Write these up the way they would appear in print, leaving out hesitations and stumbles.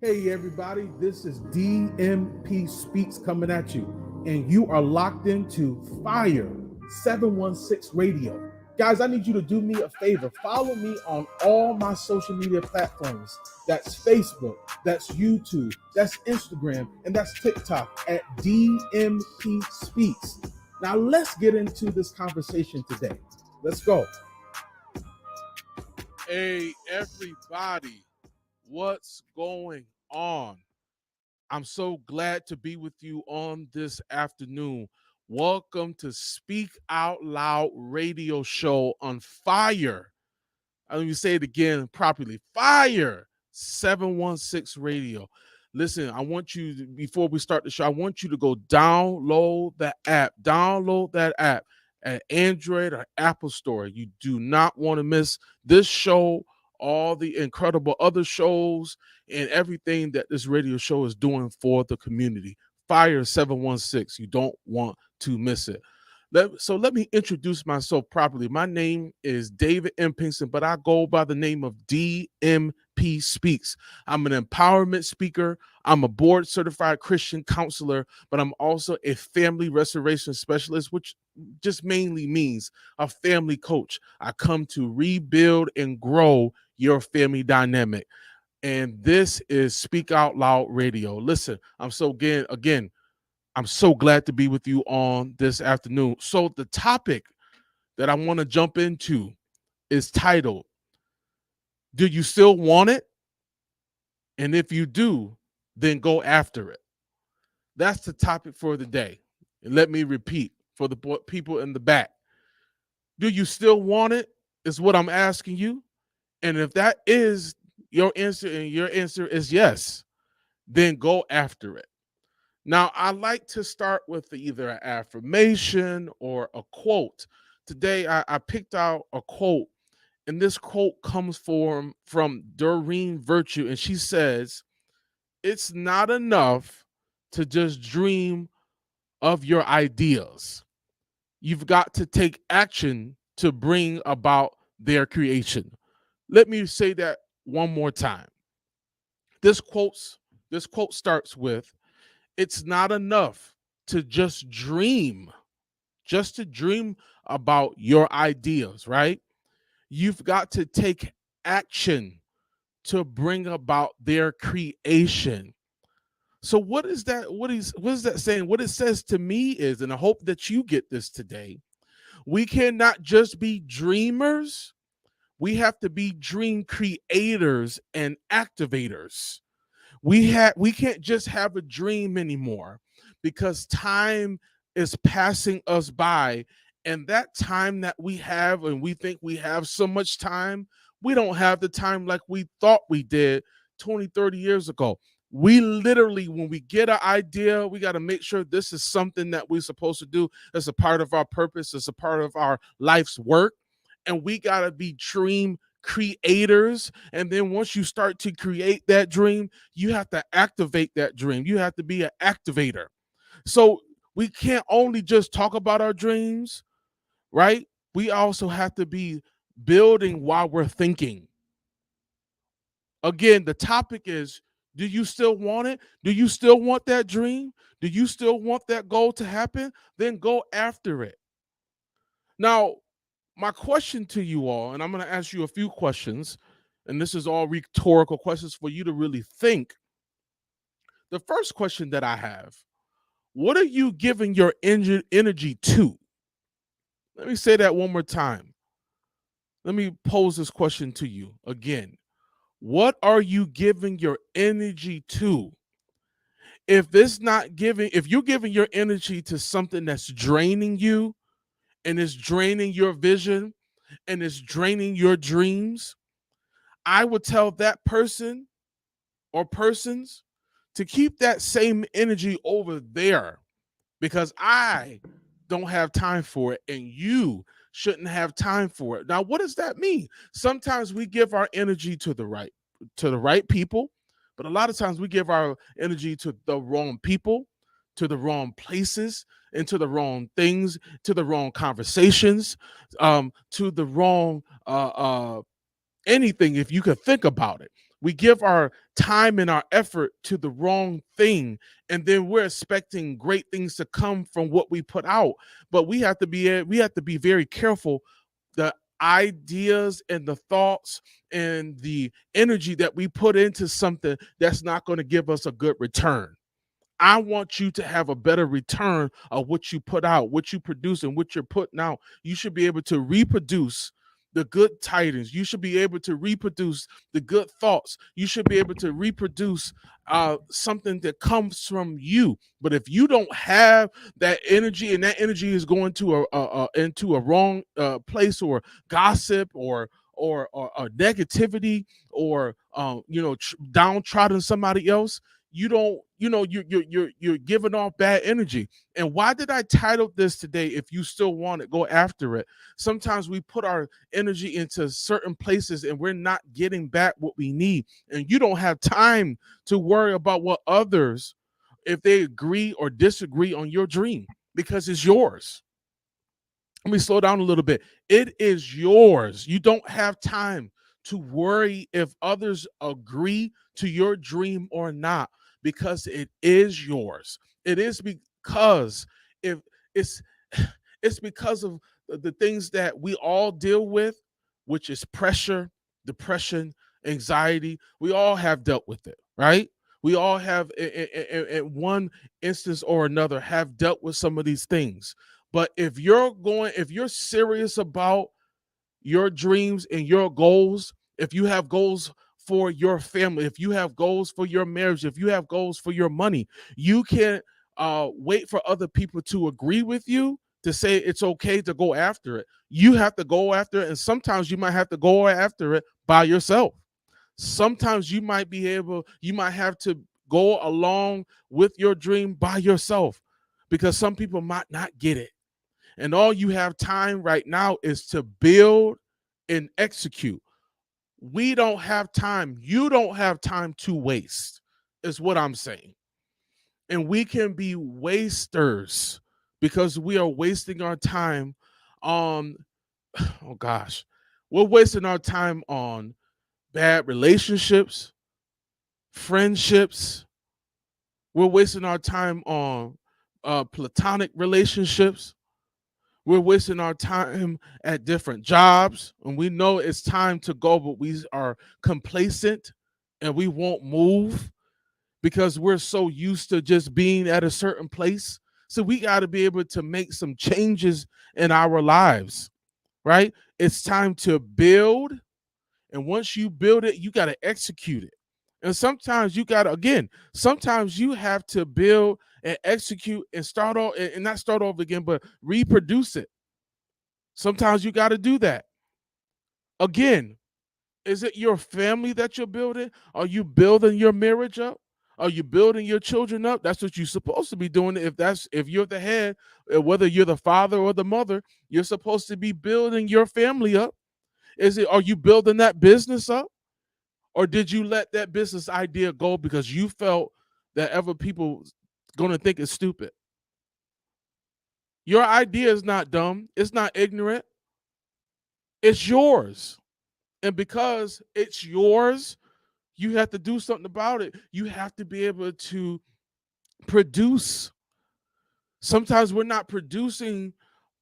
Hey, everybody, this is DMP Speaks coming at you, and you are locked into Fire 716 Radio. Guys, I need you to do me a favor. Follow me on all my social media platforms. That's Facebook, that's YouTube, that's Instagram, and that's TikTok at DMP Speaks. Now, let's get into this conversation today. Let's go. Hey, everybody, what's going on? I'm so glad to be with you on this afternoon. Welcome to Speak Out Loud radio show on Fire. Let me say it again properly. Fire 716 radio. Listen, I want you before we start the show, I want you to go download the app. Download that app at Android or Apple Store. You do not want to miss this show, all the incredible other shows, and everything that this radio show is doing for the community. Fire 716. You don't want to miss it. So let me introduce myself properly. My name is David M. Pinkston, but I go by the name of DMP Speaks. I'm an empowerment speaker. I'm a board certified Christian counselor, but I'm also a family restoration specialist, which just mainly means a family coach. I come to rebuild and grow your family dynamic. And this is Speak Out Loud Radio. Listen, I'm so glad to be with you on this afternoon. So the topic that I want to jump into is titled, Do You Still Want It? And if you do, then go after it. That's the topic for the day. And let me repeat for the people in the back. Do you still want it? Is what I'm asking you. And if that is your answer and your answer is yes, then go after it. Now, I like to start with either an affirmation or a quote. Today, I picked out a quote, and this quote comes from Doreen Virtue, and she says, It's not enough to just dream of your ideas. You've got to take action to bring about their creation. Let me say that one more time. This quotes this quote starts with, it's not enough to just to dream about your ideas, right? You've got to take action to bring about their creation. So what is that saying? What it says to me is, and I hope that you get this today, we cannot just be dreamers, we have to be dream creators and activators. We can't just have a dream anymore because time is passing us by, and that time that we have and we think we have so much time, we don't have the time like we thought we did 20, 30 years ago. We literally, when we get an idea, we got to make sure this is something that we're supposed to do as a part of our purpose, as a part of our life's work, and we got to be dream creators. And then once you start to create that dream, you have to activate that dream. You have to be an activator. So we can't only just talk about our dreams, right? We also have to be building while we're thinking. Again, the topic is, do you still want it? Do you still want that dream? Do you still want that goal to happen? Then go after it. Now, my question to you all, and I'm going to ask you a few questions, and this is all rhetorical questions for you to really think. The first question that I have, what are you giving your energy to? Let me say that one more time. Let me pose this question to you again. What are you giving your energy to? If you're giving your energy to something that's draining you and is draining your vision and is draining your dreams, I would tell that person or persons to keep that same energy over there because I don't have time for it and you shouldn't have time for it. Now, what does that mean? Sometimes we give our energy to the right people, but a lot of times we give our energy to the wrong people, to the wrong places, and to the wrong things, to the wrong conversations, to the wrong anything if you could think about it. We give our time and our effort to the wrong thing, and then we're expecting great things to come from what we put out. But we have to be very careful. The ideas and the thoughts and the energy that we put into something that's not going to give us a good return. I want you to have a better return of what you put out, what you produce, and what you're putting out. You should be able to reproduce the good tidings. You should be able to reproduce the good thoughts. You should be able to reproduce something that comes from you. But if you don't have that energy, and that energy is going to into a wrong place, or gossip, or negativity, or downtrodden somebody else, you don't you're giving off bad energy. And why did I title this today, if you still want it, go after it? Sometimes we put our energy into certain places and we're not getting back what we need, and you don't have time to worry about what others, if they agree or disagree on your dream, because it's yours. Let me slow down a little bit. It is yours. You don't have time to worry if others agree to your dream or not, because it is yours. It is because if it's it's because of the things that we all deal with, which is pressure, depression, anxiety. We all have dealt with it, right? We all have, in one instance or another, have dealt with some of these things. But if you're serious about your dreams and your goals, if you have goals for your family, if you have goals for your marriage, if you have goals for your money, you can't wait for other people to agree with you to say it's okay to go after it. You have to go after it, and sometimes you might have to go after it by yourself. Sometimes you might have to go along with your dream by yourself, because some people might not get it. And all you have time right now is to build and execute. We don't have time. You don't have time to waste, is what I'm saying. And we can be wasters because we are wasting our time on, oh gosh, we're wasting our time on bad relationships, friendships. We're wasting our time on platonic relationships. We're wasting our time at different jobs, and we know it's time to go, but we are complacent and we won't move because we're so used to just being at a certain place. So we got to be able to make some changes in our lives, right? It's time to build, and once you build it, you got to execute it. And sometimes you got to, again, sometimes you have to build and execute and start off, and not start over again, but reproduce it. Sometimes you got to do that. Again, is it your family that you're building? Are you building your marriage up? Are you building your children up? That's what you're supposed to be doing. If you're the head, whether you're the father or the mother, you're supposed to be building your family up. Are you building that business up? Or did you let that business idea go because you felt that other people gonna think it's stupid? Your idea is not dumb, it's not ignorant, it's yours. And because it's yours, you have to do something about it. You have to be able to produce. Sometimes we're not producing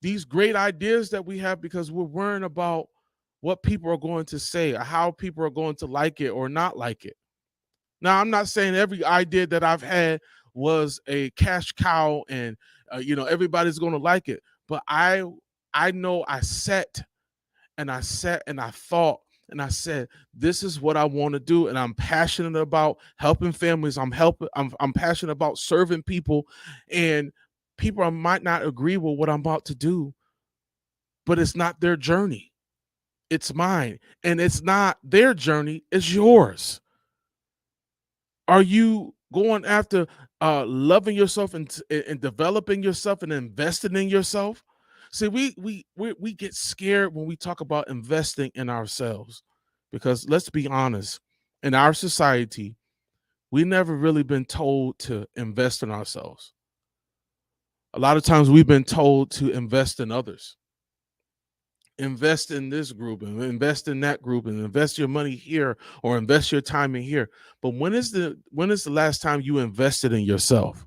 these great ideas that we have because we're worrying about what people are going to say, or how people are going to like it or not like it. Now, I'm not saying every idea that I've had was a cash cow and everybody's going to like it, but I know I thought and I said, this is what I want to do, and I'm passionate about helping families. I'm passionate about serving people, and people might not agree with what I'm about to do, but it's not their journey. It's mine, and it's not their journey, it's yours. Are you going after loving yourself and developing yourself and investing in yourself? See, we get scared when we talk about investing in ourselves, because let's be honest, in our society, we never really been told to invest in ourselves. A lot of times we've been told to invest in others. invest in this group and invest in that group and invest your money here or invest your time in here. But when is the last time you invested in yourself?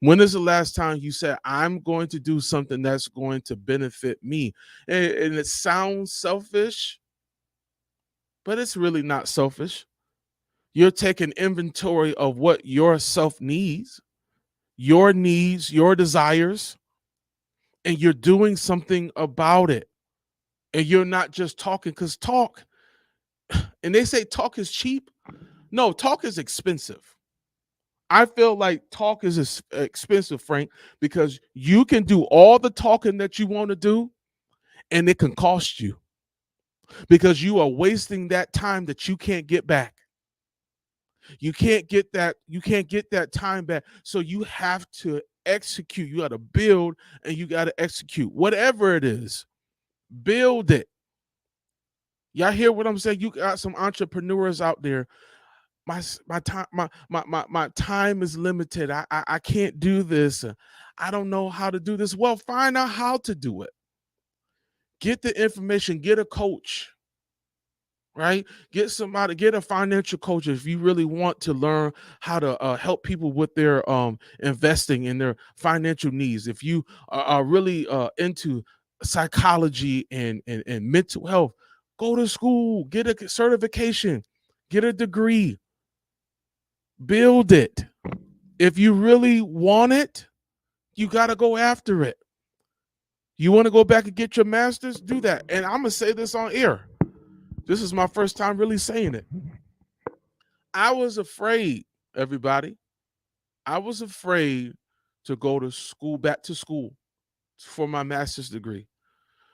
When is the last time you said, I'm going to do something that's going to benefit me? And it sounds selfish, but it's really not selfish. You're taking inventory of what yourself needs, your desires, and you're doing something about it. And you're not just talking, because talk, and they say talk is cheap. No, talk is expensive. I feel like talk is expensive, Frank, because you can do all the talking that you want to do, and it can cost you because you are wasting that time that you can't get back. You can't get that. You can't get that time back. So you have to execute. You got to build, and you got to execute. Whatever it is, build it. Y'all hear what I'm saying? You got some entrepreneurs out there. My time my time is limited. I can't do this. I don't know how to do this. Well, find out how to do it. Get the information. Get a coach. Right? Get somebody. Get a financial coach if you really want to learn how to help people with their investing in their financial needs. If you are really into psychology and mental health, go to school. Get a certification. Get a degree. Build it. If you really want it, you got to go after it. You want to go back and get your master's? Do that. And I'm going to say this on air. This is my first time really saying it. I was afraid, everybody. I was afraid to go to school, back to school for my master's degree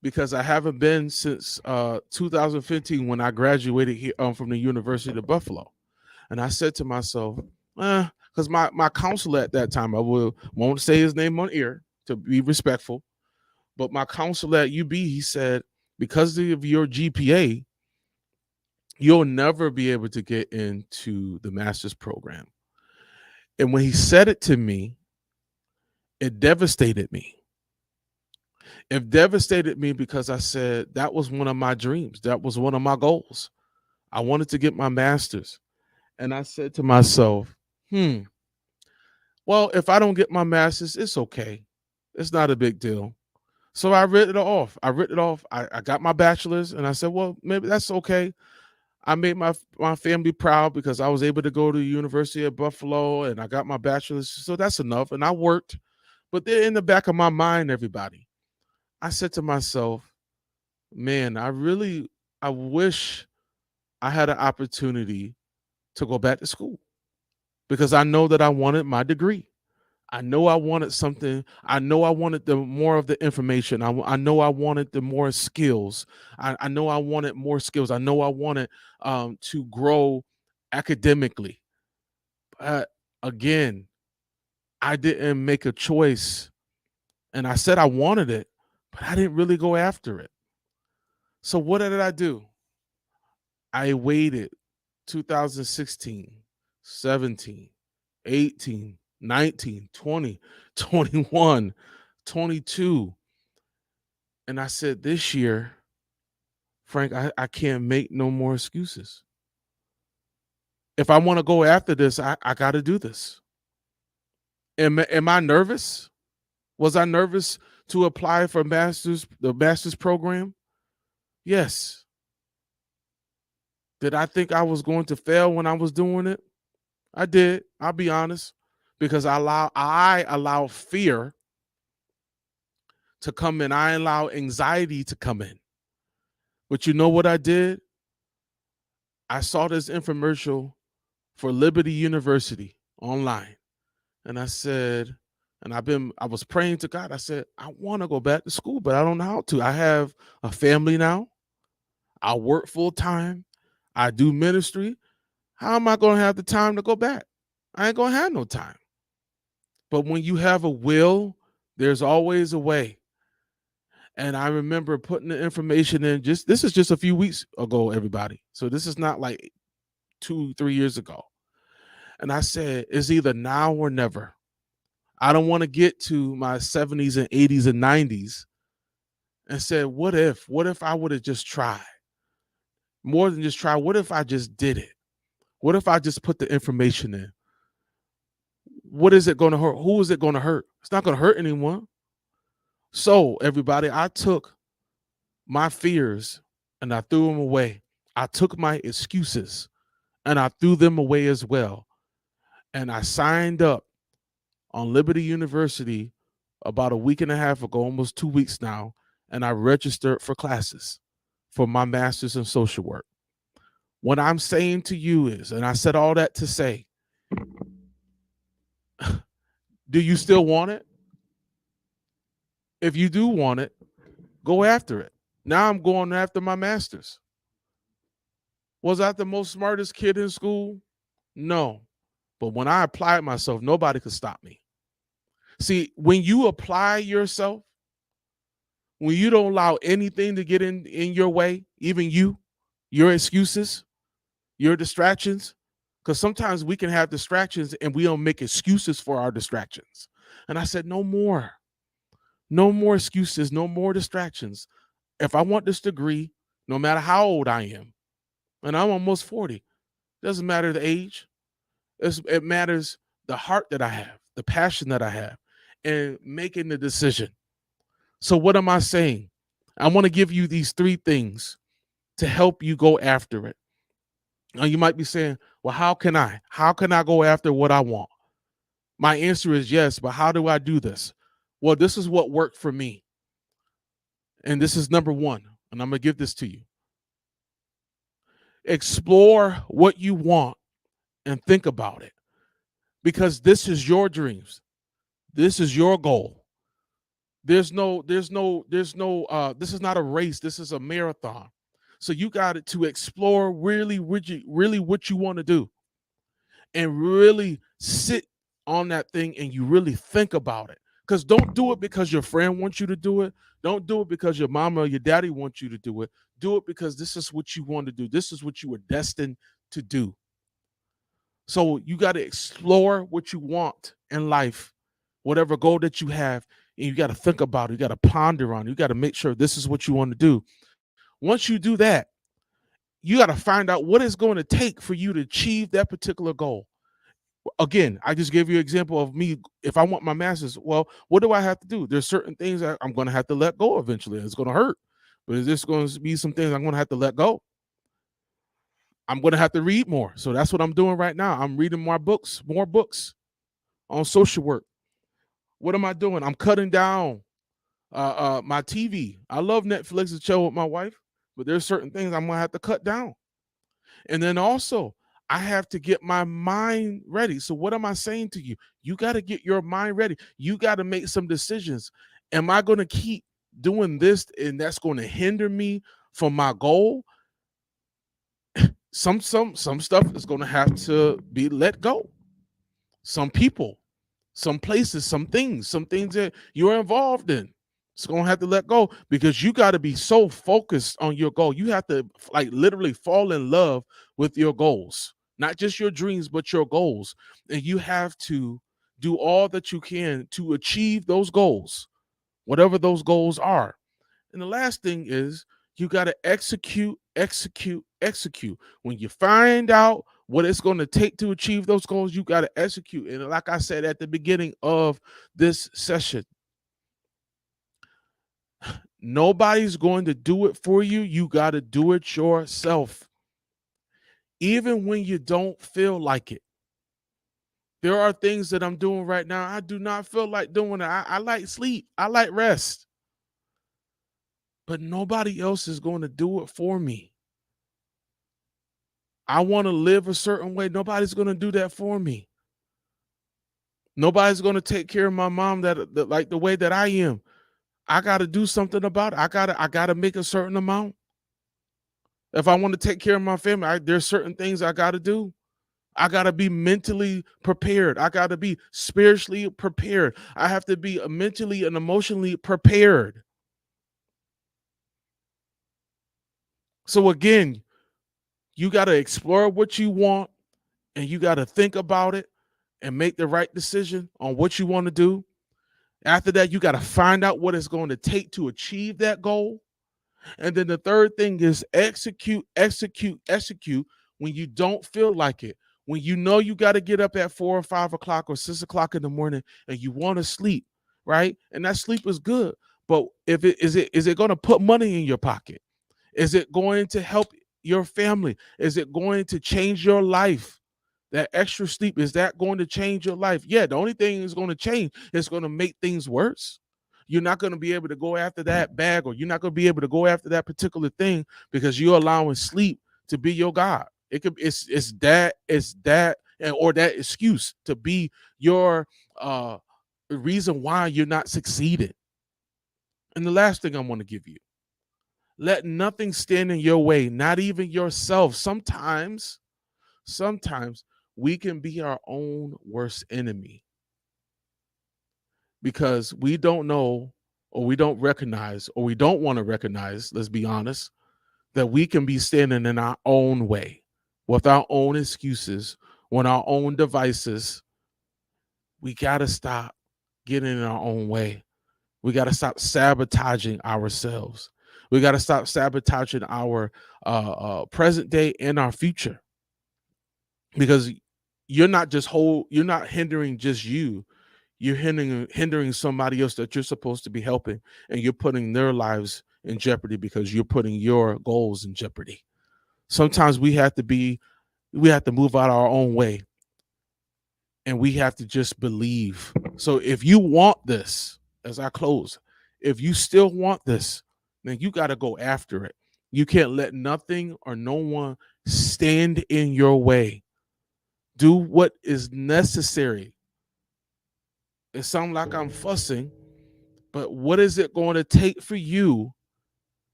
because I haven't been since 2015 when I graduated here from the University of Buffalo. And I said to myself, because my counselor at that time, won't say his name on air to be respectful, but my counselor at UB, he said, because of your GPA, you'll never be able to get into the master's program. And when he said it to me, it devastated me. It devastated me because I said that was one of my dreams. That was one of my goals. I wanted to get my master's. And I said to myself, well, if I don't get my master's, it's okay. It's not a big deal. So I read it off. I got my bachelor's and I said, well, maybe that's okay. I made my family proud because I was able to go to the University of Buffalo and I got my bachelor's. So that's enough. And I worked. But then in the back of my mind, everybody, I said to myself, man, I wish I had an opportunity to go back to school because I know that I wanted my degree. I know I wanted something. I know I wanted the more of the information. I know I wanted the more skills. I know I wanted more skills. I know I wanted to grow academically. But again, I didn't make a choice. And I said I wanted it, but I didn't really go after it. So what did I do? I waited 2016, 17, 18, 19, 20, 21, 22. And I said, this year, Frank, I can't make no more excuses. If I want to go after this, I got to do this. Am I nervous? Was I nervous to apply for the master's program? Yes. Did I think I was going to fail when I was doing it? I did. I'll be honest, because I allow fear to come in. I allow anxiety to come in. But you know what I did? I saw this infomercial for Liberty University online. And I said, I was praying to God. I said, I want to go back to school, but I don't know how to. I have a family now. I work full time. I do ministry. How am I going to have the time to go back? I ain't going to have no time. But when you have a will, there's always a way. And I remember putting the information in. This is just a few weeks ago, everybody. So this is not like 2-3 years ago. And I said, it's either now or never. I don't want to get to my 70s and 80s and 90s and said, what if I would have just tried? More than just try, what if I just did it? What if I just put the information in? What is it going to hurt? Who is it going to hurt? It's not going to hurt anyone. So, everybody, I took my fears and I threw them away. I took my excuses and I threw them away as well. And I signed up on Liberty University about a week and a half ago, almost 2 weeks now, and I registered for classes for my master's in social work. What I'm saying to you is, and I said all that to say, do you still want it? If you do want it, go after it. Now I'm going after my master's. Was I the most smartest kid in school? No. But when I applied myself, nobody could stop me. See, when you apply yourself, when you don't allow anything to get in your way, even you, your excuses, your distractions, because sometimes we can have distractions and we don't make excuses for our distractions. And I said, no more. No more excuses, no more distractions. If I want this degree, no matter how old I am, and I'm almost 40, doesn't matter the age. It matters the heart that I have, the passion that I have, and making the decision. So what am I saying? I want to give you these 3 things to help you go after it. Now you might be saying, well, how can I? How can I go after what I want? My answer is yes, but how do I do this? Well, this is what worked for me. And this is number 1, and I'm going to give this to you. Explore what you want and think about it, because this is your dreams. This is your goal. This is not a race. This is a marathon. So you got to explore really what you want to do, and really sit on that thing and you really think about it. Because don't do it because your friend wants you to do it. Don't do it because your mama or your daddy wants you to do it. Do it because this is what you want to do. This is what you were destined to do. So you got to explore what you want in life, whatever goal that you have, and you got to think about it. You got to ponder on it. You got to make sure this is what you want to do. Once you do that, you got to find out what it's going to take for you to achieve that particular goal. Again, I just gave you an example of me. If I want my master's, well, what do I have to do? There's certain things that I'm going to have to let go eventually. It's going to hurt, but there's going to be some things I'm going to have to let go. I'm going to have to read more. So that's what I'm doing right now. I'm reading more books on social work. What am I doing? I'm cutting down my TV. I love Netflix and chill with my wife, but there's certain things I'm going to have to cut down. And then also, I have to get my mind ready. So what am I saying to you? You got to get your mind ready. You got to make some decisions. Am I going to keep doing this and that's going to hinder me from my goal? Some stuff is going to have to be let go. Some people, some places, some things that you're involved in, it's going to have to let go, because you got to be so focused on your goal. You have to literally fall in love with your goals, not just your dreams, but your goals. And you have to do all that you can to achieve those goals, whatever those goals are. And the last thing is you got to execute. When you find out what it's going to take to achieve those goals, you got to execute. And like I said at the beginning of this session, nobody's going to do it for you. You got to do it yourself. Even when you don't feel like it. There are things that I'm doing right now I do not feel like doing it. I like sleep. I like rest. But nobody else is going to do it for me. I want to live a certain way. Nobody's going to do that for me. Nobody's going to take care of my mom that like the way that I am. I got to do something about it. I got to make a certain amount. If I want to take care of my family, there's certain things I got to do. I got to be mentally prepared. I got to be spiritually prepared. I have to be mentally and emotionally prepared. So again, you got to explore what you want, and you got to think about it and make the right decision on what you want to do. After that, you got to find out what it's going to take to achieve that goal. And then the third thing is execute, execute, execute when you don't feel like it. When you know you got to get up at 4 or 5 o'clock or 6 o'clock in the morning and you want to sleep, right? And that sleep is good. But if it is it going to put money in your pocket? Is it going to help your family? Is it going to change your life? That extra sleep, is that going to change your life? Yeah, the only thing is going to change is going to make things worse. You're not going to be able to go after that bag, or you're not going to be able to go after that particular thing because you're allowing sleep to be your God. It's that or that excuse to be your reason why you're not succeeding. And the last thing I want to give you, let nothing stand in your way, not even yourself. Sometimes we can be our own worst enemy because we don't know, or we don't recognize, or we don't want to recognize, let's be honest, that we can be standing in our own way with our own excuses, on our own devices. We got to stop getting in our own way. We got to stop sabotaging ourselves. We got to stop sabotaging our present day and our future, because you're not hindering just you. You're hindering somebody else that you're supposed to be helping, and you're putting their lives in jeopardy because you're putting your goals in jeopardy. Sometimes we have to move out our own way, and we have to just believe. So if you want this, as I close, if you still want this, then you got to go after it. You can't let nothing or no one stand in your way. Do what is necessary. It sounds like I'm fussing, but what is it going to take for you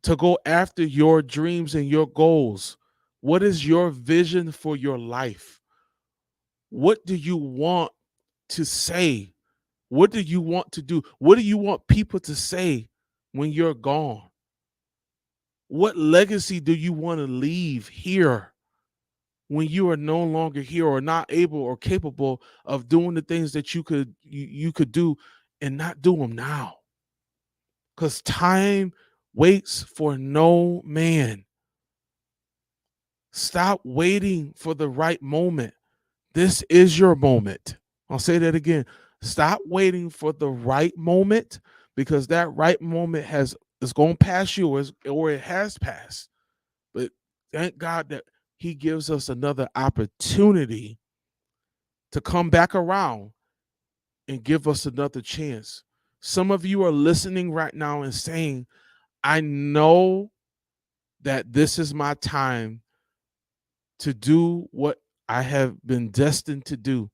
to go after your dreams and your goals? What is your vision for your life? What do you want to say? What do you want to do? What do you want people to say when you're gone? What legacy do you want to leave here when you are no longer here, or not able or capable of doing the things that you could do and not do them now? Because time waits for no man. Stop waiting for the right moment. This is your moment. I'll say that again. Stop waiting for the right moment, because that right moment is going to pass you, or it has passed. But thank God that he gives us another opportunity to come back around and give us another chance. Some of you are listening right now and saying, I know that this is my time to do what I have been destined to do.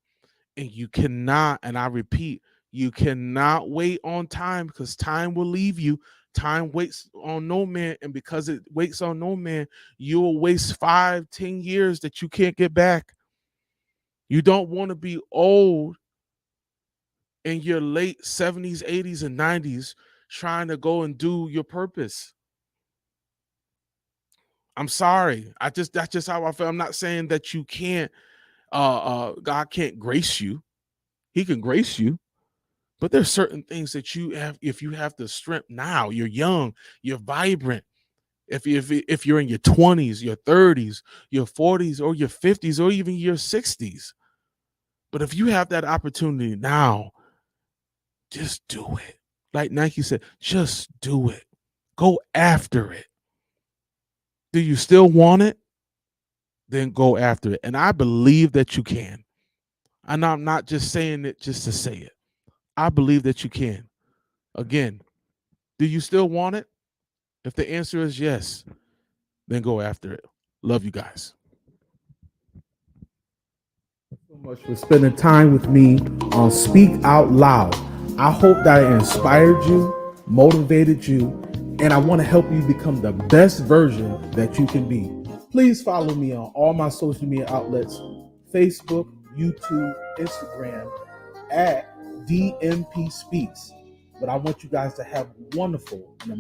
And you cannot, and I repeat, you cannot wait on time, because time will leave you. Time waits on no man. And because it waits on no man, you will waste 5-10 years that you can't get back. You don't want to be old in your late 70s, 80s, and 90s trying to go and do your purpose. I'm sorry. That's just how I feel. I'm not saying that you can't, God can't grace you. He can grace you. But there's certain things that you have, if you have the strength now, you're young, you're vibrant. If you're in your 20s, your 30s, your 40s, or your 50s, or even your 60s. But if you have that opportunity now, just do it. Like Nike said, just do it. Go after it. Do you still want it? Then go after it. And I believe that you can. And I'm not just saying it just to say it. I believe that you can. Again, do you still want it? If the answer is yes, then go after it. Love you guys. So much for spending time with me on Speak Out Loud. I hope that I inspired you, motivated you, and I want to help you become the best version that you can be. Please follow me on all my social media outlets: Facebook, YouTube, Instagram, at DMP Speaks. But I want you guys to have wonderful and